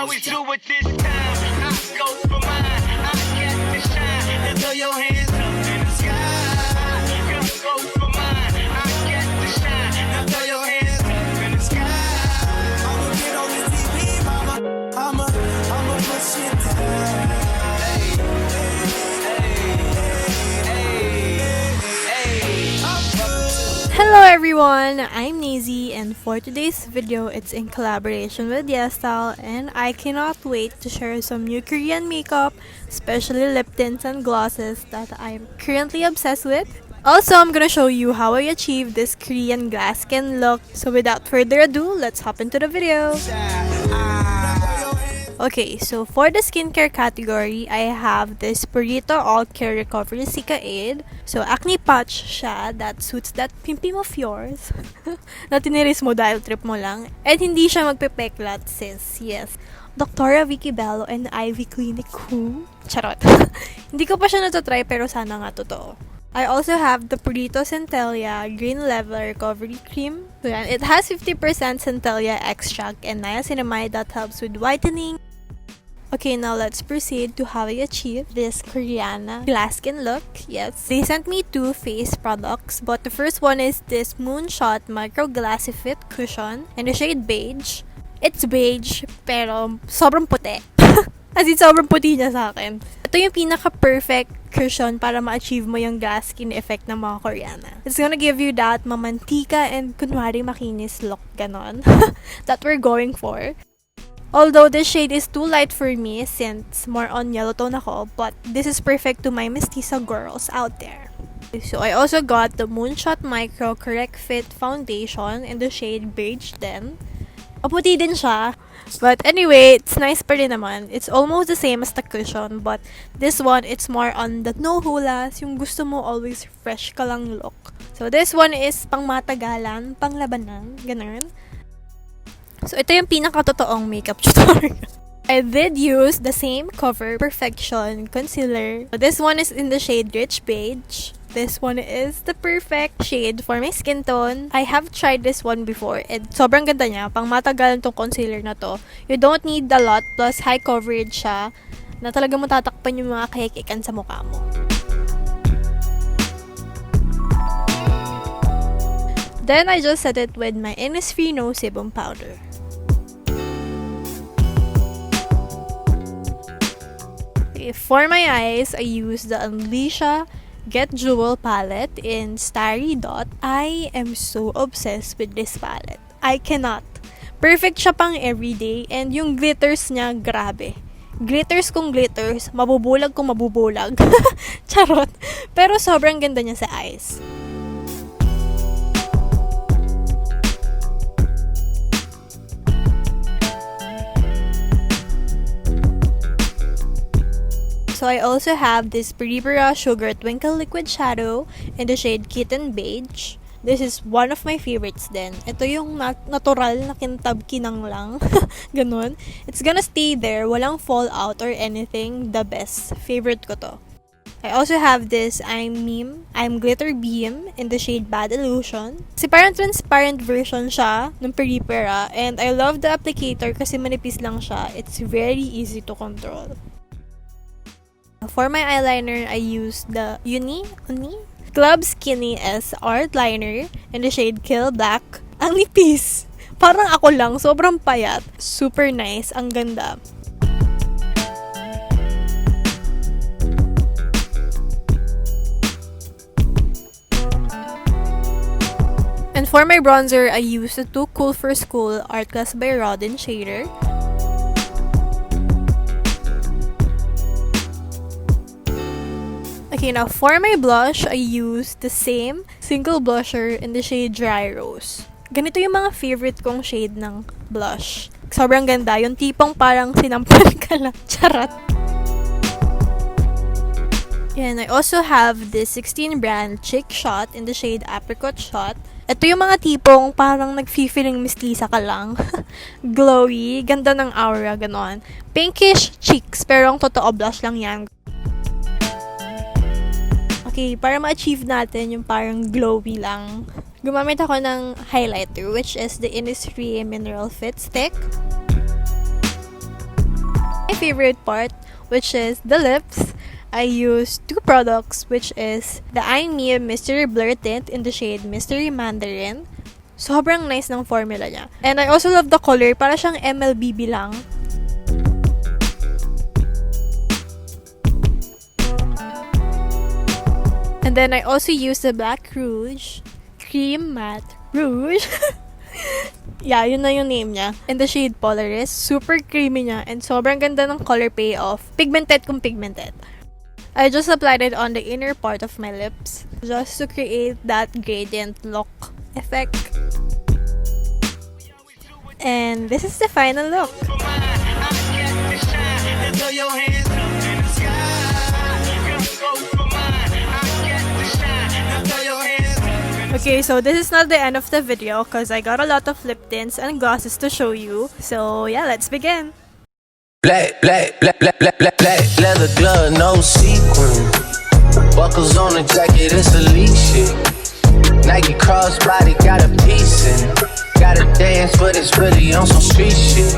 how we do it this time. I go for mine. I get to shine. And throw your hands up in the sky. Girl, go for mine. I get to shine. And throw your hands up in the sky. I'ma get on the TV, mama. I'ma push it down. Hello everyone, I'm Nazy, and for today's video, it's in collaboration with Yesstyle, and I cannot wait to share some new Korean makeup, especially lip tints and glosses that I'm currently obsessed with. Also, I'm gonna show you how I achieved this Korean glass skin look. So without further ado, let's hop into the video. Okay, so for the skincare category, I have this Peripera All Care Recovery Cica Aid. So acne patch siya that suits that pimpim of yours na tiniris mo dahil trip mo lang. And hindi siya magpepeklat sis, yes. Dr. Vicky Bello and Ivy Clinic who? Charot. Hindi ko pa siya natatry pero sana nga totoo. I also have the Purito Centella Green Level Recovery Cream. So yan, it has 50% Centella extract and niacinamide that helps with whitening. Okay, now let's proceed to how I achieved this Korean glass skin look. Yes, they sent me two face products, but the first one is this Moonshot Micro Glassy Fit Cushion in the shade beige. It's beige, pero sobrang puti. As in, sobrang puti niya sa akin. Ito yung pinaka-perfect cushion para ma-achieve mo yung glass skin effect ng mga Koreana. It's gonna give you that mamantika and kunwari makinis look, ganon, that we're going for. Although this shade is too light for me since more on yellow tone ako, but this is perfect to my mestiza girls out there. So I also got the Moonshot Micro Correct Fit Foundation in the shade beige din. Puti din siya. But anyway, it's nice pa rin naman. It's almost the same as the cushion, but this one, it's more on the no hulas, yung gusto mo always fresh ka lang look. So this one is pang matagalan, pang labanan, ganun. So ito yung pinaka-totoong makeup tutorial. I did use the same Cover Perfection concealer. So this one is in the shade Rich Beige. This one is the perfect shade for my skin tone. I have tried this one before and sobrang ganda niya. Pang matagalan tong concealer na to. You don't need a lot plus high coverage siya na talaga mo tatakpan yung mga kahikikan sa mukha mo. Then I just set it with my Innisfree No Sebum powder. Okay, for my eyes, I use the Unleasha Get Jewel palette in Starry Dot. I am so obsessed with this palette. I cannot. Perfect siya pang everyday and yung glitters niya, grabe. Glitters kung glitters, mabubulag kung mabubulag. Charot. Pero sobrang ganda niya sa eyes. So I also have this Peripera Sugar Twinkle Liquid Shadow in the shade Kitten Beige. This is one of my favorites din. Ito yung natural na kintab-kinang lang. Ganun. It's gonna stay there. Walang fallout or anything. The best. Favorite ko to. I also have this I'm Glitter Beam in the shade Bad Illusion. Kasi parang transparent version siya ng Peripera. And I love the applicator kasi manipis lang siya. It's very easy to control. For my eyeliner, I used the Uni Club Skinny S Art Liner in the shade Kill Black. Ang nipis! Parang ako lang, sobrang payat. Super nice, ang ganda. And for my bronzer, I used the Too Cool for School Art Class by Rodin shader. Okay, now for my blush, I used the same single blusher in the shade Dry Rose. Ganito yung mga favorite kong shade ng blush. Sobrang ganda. Yung tipong parang sinampal ka lang. Charot. And I also have this 16 brand Chick Shot in the shade Apricot Shot. Ito yung mga tipong parang nag-feeling mistisa ka lang. Glowy, ganda ng aura, ganon. Pinkish cheeks, pero ang totoo blush lang yan. Okay, para ma-achieve natin yung parang glowy lang, gumamit ako ng highlighter, which is the Innisfree Mineral Fit Stick. my favorite part, which is the lips. I used two products, which is the I Me Mystery Blur Tint in the shade Mystery Mandarin. Sobrang nice ng formula niya. And I also love the color. Para siyang MLBB lang. And then I also used the Black Rouge Cream Matte Rouge. Yeah, yun na yung name niya. In the shade Polaris. Super creamy niya. And sobrang ganda ng color payoff. Pigmented kung pigmented. I just applied it on the inner part of my lips. Just to create that gradient look effect. And this is the final look. Okay, so this is not the end of the video because I got a lot of lip tints and glosses to show you. So yeah, let's begin. Black leather glove, no sequin. Buckles on the jacket, it's elite shit. Nike crossbody got a piece in it. Gotta dance, but it's really on some street shit.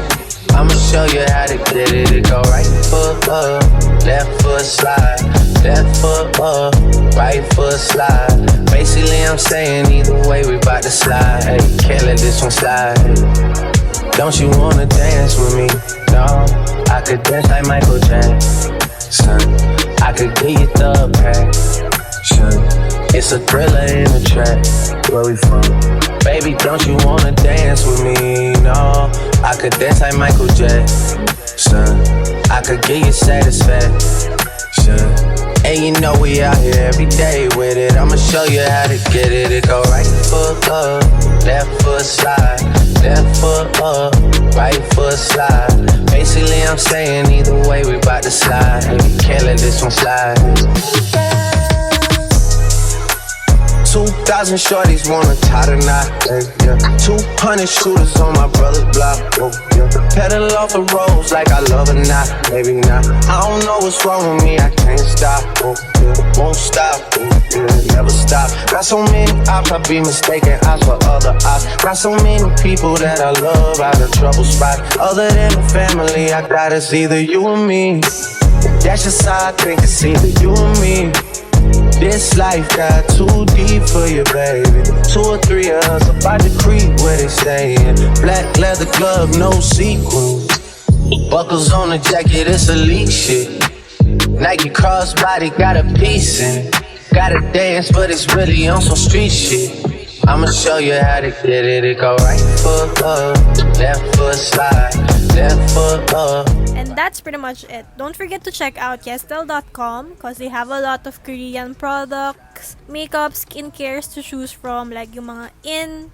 I'ma show you how to get it. It go right foot up, left foot slide, left foot up, right foot slide. Basically, I'm saying either way, we bout to slide. Hey, can't let this one slide. Don't you wanna dance with me? No, I could dance like Michael Jackson. I could get you the passion. It's a thriller in the track. Where we from? Baby, don't you wanna dance with me? No, I could dance like Michael Jackson. I could get you satisfaction. And you know we out here every day with it. I'ma show you how to get it. It go right foot up, left foot slide, left foot up, right foot slide. Basically, I'm saying either way, we bout to slide. Can't let this one slide. 2,000 shorties wanna tie the knot, yeah. 200 shooters on my brother's block, oh, yeah. Pedal off the roads like I love it, not, maybe not. I don't know what's wrong with me, I can't stop, oh, yeah. Won't stop, oh, yeah. Never stop. Got so many ops, I be mistaken ops for other ops. Got so many people that I love out of trouble spot. Other than the family, I got it's either you or me. That's just how I think it's either you or me. This life got too deep for you, baby. 2 or 3 of us about to creep where they stayin'. Black leather glove, no sequins. Buckles on the jacket, it's elite shit. Nike crossbody got a piece in it. Gotta dance, but it's really on some street shit. I'ma show you how to get it. It go right foot up, left foot slide, left foot up. And that's pretty much it. Don't forget to check out Yesstyle.com because they have a lot of Korean products, makeup, skincares to choose from, like yung mga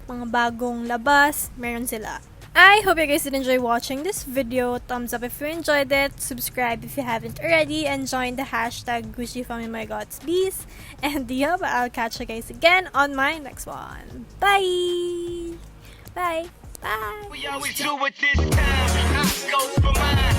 mga bagong labas, meron sila. I hope you guys did enjoy watching this video. Thumbs up if you enjoyed it, subscribe if you haven't already, and join the hashtag #GucciFamilyMyGodsBees. And yeah, I'll catch you guys again on my next one. Bye! Bye! Bye! We always do it this time. I go for mine.